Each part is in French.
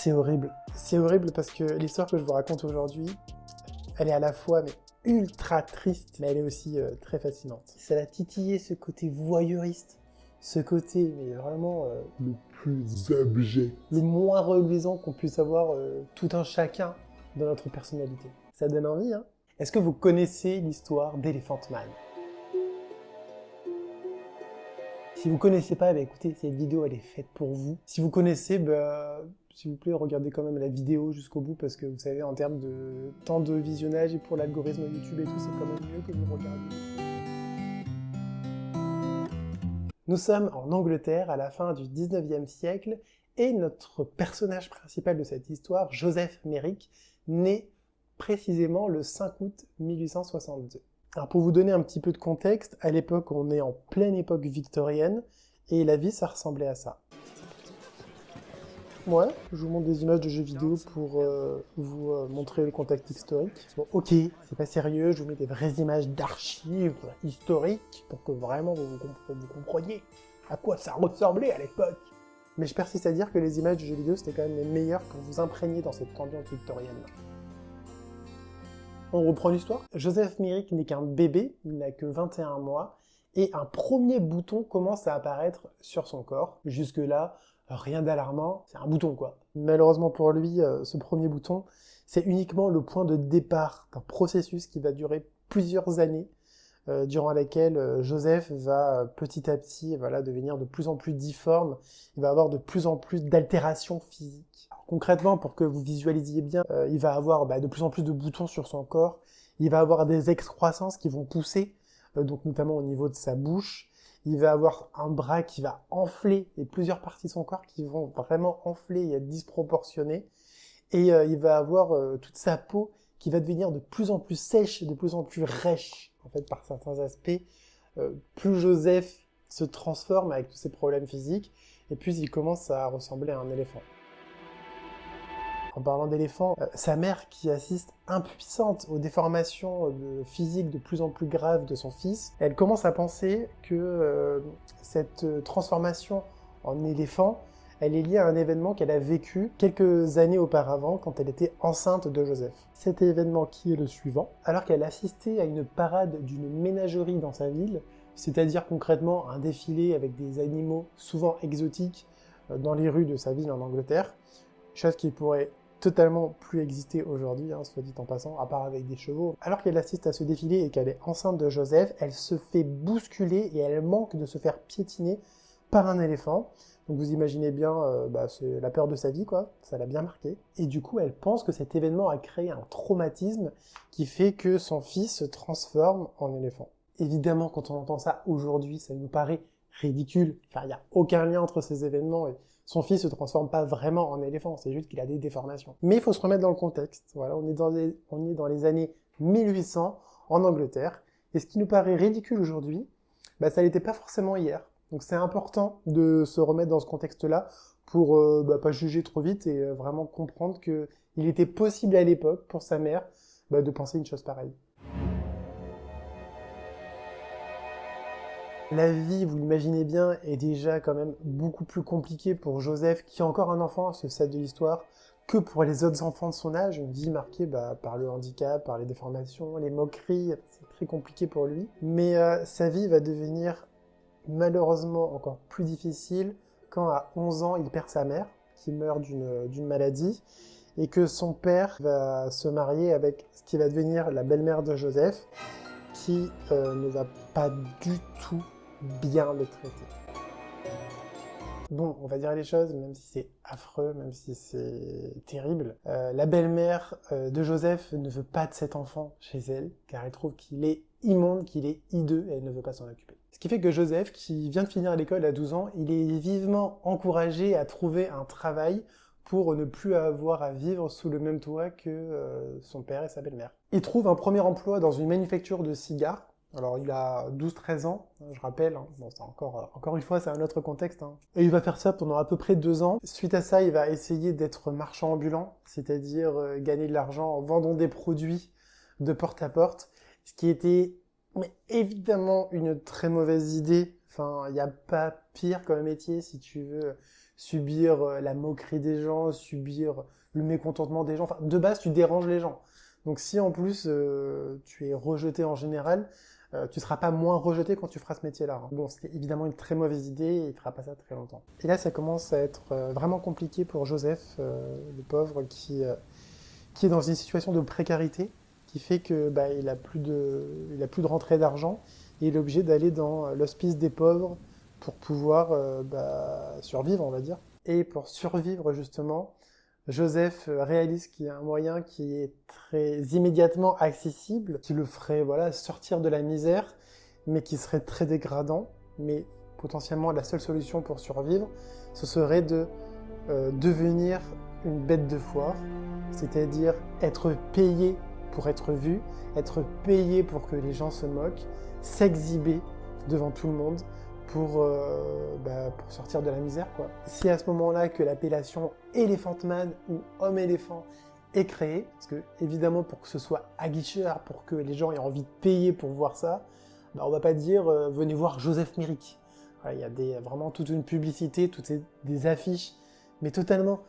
C'est horrible. C'est horrible parce que l'histoire que je vous raconte aujourd'hui, elle est à la fois mais ultra triste, mais elle est aussi très fascinante. Ça va titiller ce côté voyeuriste, ce côté mais vraiment le plus abject, le moins reluisant qu'on puisse avoir tout un chacun dans notre personnalité. Ça donne envie, hein? Est-ce que vous connaissez l'histoire d'Elephant Man? Si vous connaissez pas, bah écoutez, cette vidéo elle est faite pour vous. Si vous connaissez, s'il vous plaît, regardez quand même la vidéo jusqu'au bout parce que vous savez, en termes de temps de visionnage et pour l'algorithme YouTube et tout, c'est quand même mieux que vous regardiez. Nous sommes en Angleterre à la fin du 19e siècle et notre personnage principal de cette histoire, Joseph Merrick, naît précisément le 5 août 1862. Alors pour vous donner un petit peu de contexte, à l'époque on est en pleine époque victorienne et la vie ça ressemblait à ça. Ouais, je vous montre des images de jeux vidéo pour vous montrer le contexte historique. Bon, ok, c'est pas sérieux, je vous mets des vraies images d'archives historiques pour que vraiment vous compreniez à quoi ça ressemblait à l'époque. Mais je persiste à dire que les images de jeux vidéo c'était quand même les meilleures quand vous imprégnez dans cette ambiance victorienne. On reprend l'histoire. Joseph Merrick n'est qu'un bébé, il n'a que 21 mois, et un premier bouton commence à apparaître sur son corps. Jusque-là, rien d'alarmant, c'est un bouton quoi. Malheureusement pour lui, ce premier bouton, c'est uniquement le point de départ d'un processus qui va durer plusieurs années, durant lesquelles Joseph va petit à petit devenir de plus en plus difforme, il va avoir de plus en plus d'altérations physiques. Alors, concrètement, pour que vous visualisiez bien, il va avoir de plus en plus de boutons sur son corps, il va avoir des excroissances qui vont pousser, donc notamment au niveau de sa bouche, il va avoir un bras qui va enfler et plusieurs parties de son corps qui vont vraiment enfler et être disproportionnées, et il va avoir toute sa peau qui va devenir de plus en plus sèche, de plus en plus rêche, en fait, par certains aspects. Plus Joseph se transforme avec tous ses problèmes physiques, et plus il commence à ressembler à un éléphant. En parlant d'éléphant, sa mère qui assiste impuissante aux déformations physiques de plus en plus graves de son fils, elle commence à penser que cette transformation en éléphant, elle est liée à un événement qu'elle a vécu quelques années auparavant quand elle était enceinte de Joseph. Cet événement qui est le suivant, alors qu'elle assistait à une parade d'une ménagerie dans sa ville, c'est-à-dire concrètement un défilé avec des animaux souvent exotiques dans les rues de sa ville en Angleterre, chose qui pourrait totalement plus exister aujourd'hui, soit dit en passant, à part avec des chevaux. Alors qu'elle assiste à ce défilé et qu'elle est enceinte de Joseph, elle se fait bousculer et elle manque de se faire piétiner par un éléphant. Donc vous imaginez bien, c'est la peur de sa vie, quoi. Ça l'a bien marqué. Et du coup, elle pense que cet événement a créé un traumatisme qui fait que son fils se transforme en éléphant. Évidemment, quand on entend ça aujourd'hui, ça nous paraît ridicule. Enfin, il n'y a aucun lien entre ces événements et son fils se transforme pas vraiment en éléphant, c'est juste qu'il a des déformations. Mais il faut se remettre dans le contexte. Voilà, on est dans les années 1800 en Angleterre. Et ce qui nous paraît ridicule aujourd'hui, ça n'était pas forcément hier. Donc c'est important de se remettre dans ce contexte-là pour pas juger trop vite et vraiment comprendre qu'il était possible à l'époque, pour sa mère, de penser une chose pareille. La vie, vous l'imaginez bien, est déjà quand même beaucoup plus compliquée pour Joseph, qui est encore un enfant à ce stade de l'histoire, que pour les autres enfants de son âge. Une vie marquée par le handicap, par les déformations, les moqueries, c'est très compliqué pour lui. Mais sa vie va devenir malheureusement encore plus difficile quand à 11 ans il perd sa mère, qui meurt d'une maladie, et que son père va se marier avec ce qui va devenir la belle-mère de Joseph, qui ne va pas du tout bien le traiter. Bon, on va dire les choses, même si c'est affreux, même si c'est terrible. La belle-mère de Joseph ne veut pas de cet enfant chez elle, car elle trouve qu'il est immonde, qu'il est hideux, et elle ne veut pas s'en occuper. Ce qui fait que Joseph, qui vient de finir l'école à 12 ans, il est vivement encouragé à trouver un travail pour ne plus avoir à vivre sous le même toit que son père et sa belle-mère. Il trouve un premier emploi dans une manufacture de cigares. Alors il a 12-13 ans, je rappelle, bon, c'est encore une fois c'est un autre contexte. Et il va faire ça pendant à peu près 2 ans. Suite à ça, il va essayer d'être marchand ambulant, c'est-à-dire gagner de l'argent en vendant des produits de porte à porte, ce qui était évidemment une très mauvaise idée. Enfin, il n'y a pas pire comme métier si tu veux subir la moquerie des gens, subir le mécontentement des gens. Enfin, de base, tu déranges les gens. Donc si en plus tu es rejeté en général, tu seras pas moins rejeté quand tu feras ce métier-là. Hein. Bon, c'est évidemment une très mauvaise idée et il fera pas ça très longtemps. Et là, ça commence à être vraiment compliqué pour Joseph, le pauvre, qui est dans une situation de précarité, qui fait que il a plus de rentrée d'argent et il est obligé d'aller dans l'hospice des pauvres pour pouvoir survivre, on va dire. Et pour survivre justement, Joseph réalise qu'il y a un moyen qui est très immédiatement accessible, qui le ferait sortir de la misère, mais qui serait très dégradant. Mais potentiellement la seule solution pour survivre, ce serait de devenir une bête de foire, c'est-à-dire être payé pour être vu, être payé pour que les gens se moquent, s'exhiber devant tout le monde pour sortir de la misère, quoi. C'est à ce moment-là que l'appellation Elephant Man ou Homme éléphant est créée, parce que évidemment pour que ce soit aguicheur, pour que les gens aient envie de payer pour voir ça, on va pas dire venez voir Joseph Myrick. Voilà, il y a vraiment toute une publicité, des affiches, mais totalement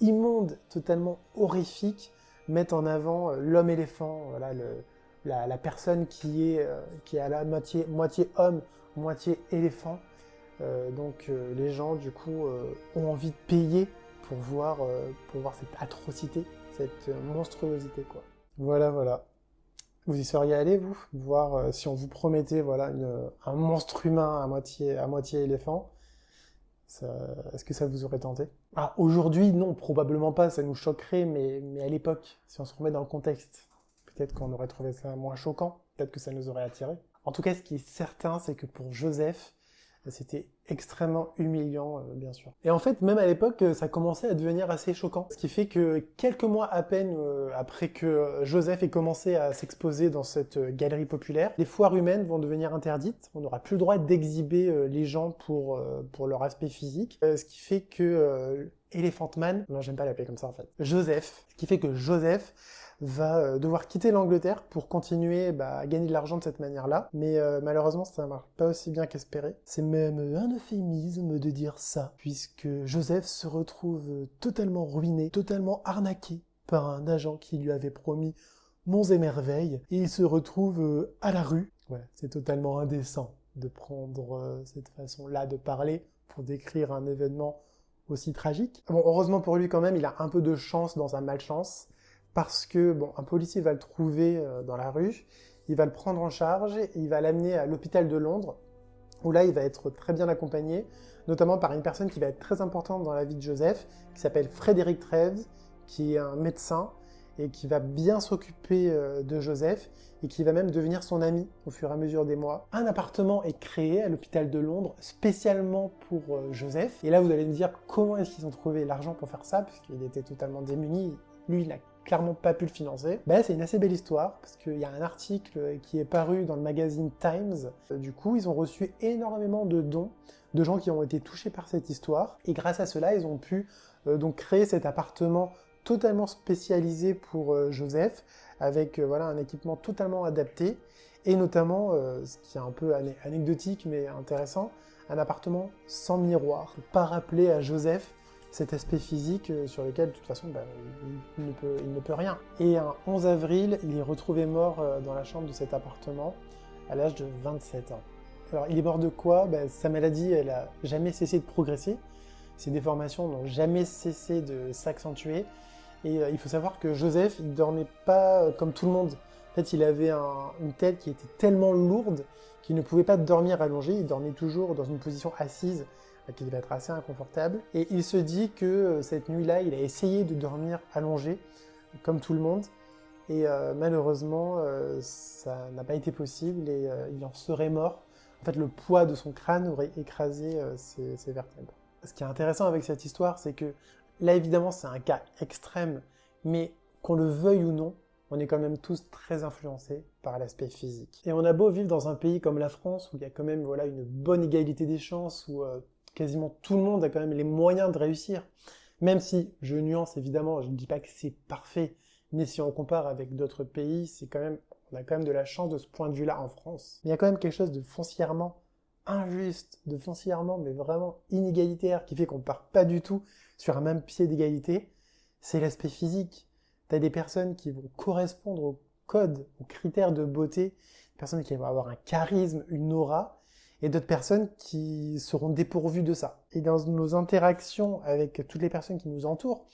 immondes, totalement horrifiques, mettent en avant l'homme éléphant, voilà, la personne qui est à la moitié homme, moitié éléphant. Donc les gens du coup ont envie de payer pour voir cette atrocité, cette monstruosité, quoi. Voilà. Vous y seriez allé, vous, voir si on vous promettait un monstre humain à moitié éléphant, est-ce que ça vous aurait tenté? Ah, aujourd'hui, non, probablement pas, ça nous choquerait, mais à l'époque, si on se remet dans le contexte, peut-être qu'on aurait trouvé ça moins choquant, peut-être que ça nous aurait attiré. En tout cas, ce qui est certain, c'est que pour Joseph, c'était extrêmement humiliant, bien sûr. Et en fait, même à l'époque, ça commençait à devenir assez choquant. Ce qui fait que quelques mois à peine après que Joseph ait commencé à s'exposer dans cette galerie populaire, les foires humaines vont devenir interdites. On n'aura plus le droit d'exhiber les gens pour leur aspect physique. Ce qui fait que Elephant Man, non, j'aime pas l'appeler comme ça en fait, Joseph, ce qui fait que Joseph va devoir quitter l'Angleterre pour continuer à gagner de l'argent de cette manière-là. Mais malheureusement, ça ne marche pas aussi bien qu'espéré. C'est même un euphémisme de dire ça, puisque Joseph se retrouve totalement ruiné, totalement arnaqué par un agent qui lui avait promis monts et merveilles, et il se retrouve à la rue. Ouais, c'est totalement indécent de prendre cette façon-là de parler pour décrire un événement aussi tragique. Bon, heureusement pour lui quand même, il a un peu de chance dans sa malchance, parce que un policier va le trouver dans la rue, il va le prendre en charge et il va l'amener à l'hôpital de Londres, où là il va être très bien accompagné, notamment par une personne qui va être très importante dans la vie de Joseph, qui s'appelle Frédéric Treves, qui est un médecin et qui va bien s'occuper de Joseph et qui va même devenir son ami au fur et à mesure des mois. Un appartement est créé à l'hôpital de Londres spécialement pour Joseph. Et là vous allez me dire comment est-ce qu'ils ont trouvé l'argent pour faire ça, puisqu'il était totalement démuni. Lui, il n'a clairement pas pu le financer. C'est une assez belle histoire, parce qu'il y a un article qui est paru dans le magazine Times. Du coup, ils ont reçu énormément de dons de gens qui ont été touchés par cette histoire. Et grâce à cela, ils ont pu donc créer cet appartement totalement spécialisé pour Joseph, avec un équipement totalement adapté. Et notamment, ce qui est un peu anecdotique mais intéressant, un appartement sans miroir. Pour pas rappeler à Joseph cet aspect physique sur lequel, de toute façon, il ne peut rien. Et un 11 avril, il est retrouvé mort dans la chambre de cet appartement, à l'âge de 27 ans. Alors, il est mort de quoi? Sa maladie, elle a jamais cessé de progresser. Ses déformations n'ont jamais cessé de s'accentuer. Et il faut savoir que Joseph, il dormait pas comme tout le monde. En fait, il avait une tête qui était tellement lourde qu'il ne pouvait pas dormir allongé. Il dormait toujours dans une position assise, qui devait être assez inconfortable. Et il se dit que cette nuit-là, il a essayé de dormir allongé, comme tout le monde. Et malheureusement, ça n'a pas été possible et il en serait mort. En fait, le poids de son crâne aurait écrasé ses vertèbres. Ce qui est intéressant avec cette histoire, c'est que là, évidemment, c'est un cas extrême, mais qu'on le veuille ou non, on est quand même tous très influencés par l'aspect physique. Et on a beau vivre dans un pays comme la France, où il y a quand même une bonne égalité des chances, où quasiment tout le monde a quand même les moyens de réussir. Même si, je nuance évidemment, je ne dis pas que c'est parfait, mais si on compare avec d'autres pays, on a quand même de la chance de ce point de vue-là en France. Mais il y a quand même quelque chose de foncièrement injuste, de foncièrement, mais vraiment inégalitaire, qui fait qu'on ne part pas du tout sur un même pied d'égalité, c'est l'aspect physique. Tu as des personnes qui vont correspondre au code, aux critères de beauté, des personnes qui vont avoir un charisme, une aura, et d'autres personnes qui seront dépourvues de ça. Et dans nos interactions avec toutes les personnes qui nous entourent,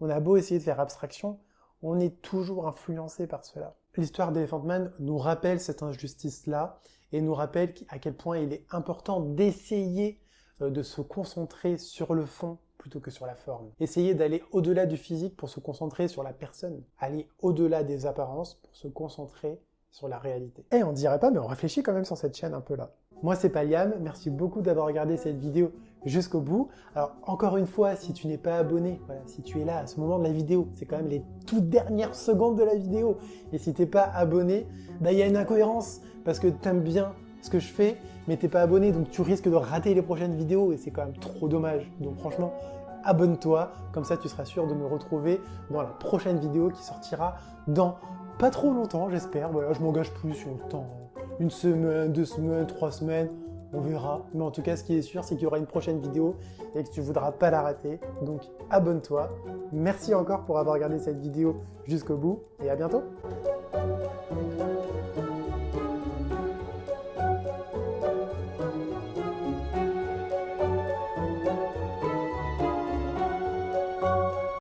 on a beau essayer de faire abstraction, on est toujours influencé par cela. L'histoire d'Elephant Man nous rappelle cette injustice-là et nous rappelle à quel point il est important d'essayer de se concentrer sur le fond plutôt que sur la forme. Essayer d'aller au-delà du physique pour se concentrer sur la personne. Aller au-delà des apparences pour se concentrer sur la réalité. Et on dirait pas, mais on réfléchit quand même sur cette chaîne un peu là. Moi c'est Paliam, merci beaucoup d'avoir regardé cette vidéo jusqu'au bout. Alors encore une fois, si tu n'es pas abonné, voilà, si tu es là à ce moment de la vidéo, c'est quand même les toutes dernières secondes de la vidéo, et si t'es pas abonné, bah il y a une incohérence, parce que t'aimes bien ce que je fais, mais t'es pas abonné, donc tu risques de rater les prochaines vidéos, et c'est quand même trop dommage. Donc franchement, abonne-toi, comme ça tu seras sûr de me retrouver dans la prochaine vidéo qui sortira dans pas trop longtemps, j'espère. Voilà, je m'engage plus sur le temps. Une semaine, 2 semaines, 3 semaines, on verra. Mais en tout cas, ce qui est sûr, c'est qu'il y aura une prochaine vidéo et que tu ne voudras pas la rater. Donc abonne-toi. Merci encore pour avoir regardé cette vidéo jusqu'au bout et à bientôt.